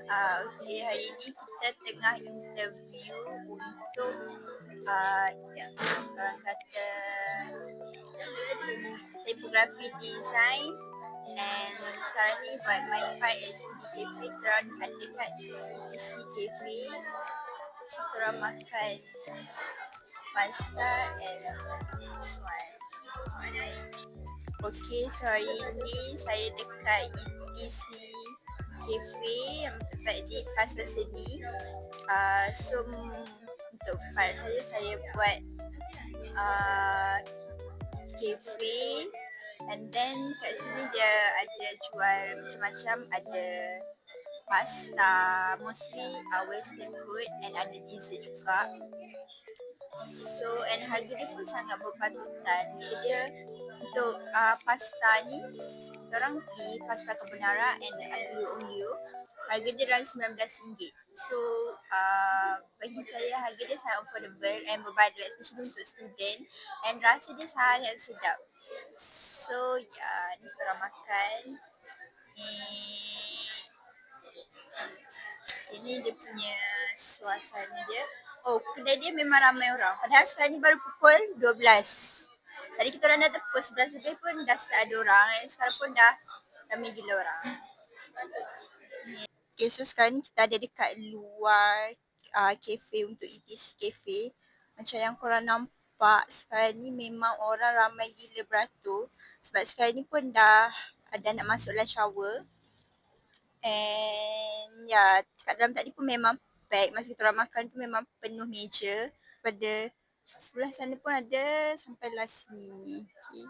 Okey, hari ni kita tengah interview untuk orang kata typography design, and sekarang ni buat my part di cafe. Korang ada kat ETC Cafe. So korang makan pasta and this one. Okay, so hari ni saya dekat ETC Cafe yang terletak di Pasar Seni. So untuk part saya buat cafe, and then kat sini dia ada jual macam-macam, ada pasta, mostly western food, and ada dessert juga. So and harga dia pun sangat berpatutan. Harga dia untuk pasta ni, kita orang beli pasta carbonara and aglio olio, harga dia dalam RM19. So bagi saya harga dia sangat affordable and berbudget, especially untuk student, and rasa dia sangat sedap. So ni kita orang makan. Ini dia punya suasana dia. Oh, kedai dia memang ramai orang. Padahal sekarang ni baru pukul 12. Tadi kita orang dah pukul 11 lebih pun dah start ada orang. Sekarang pun dah ramai gila orang. Okay, so sekarang ni kita ada dekat luar cafe untuk ETC Cafe. Macam yang korang nampak, sekarang ni memang orang ramai gila beratur. Sebab sekarang ni pun dah ada nak masuk lunch hour. And kat dalam tadi pun memang pack. Masa kita orang makan tu memang penuh meja. Pada sebelah sana pun ada sampai last ni. Okay.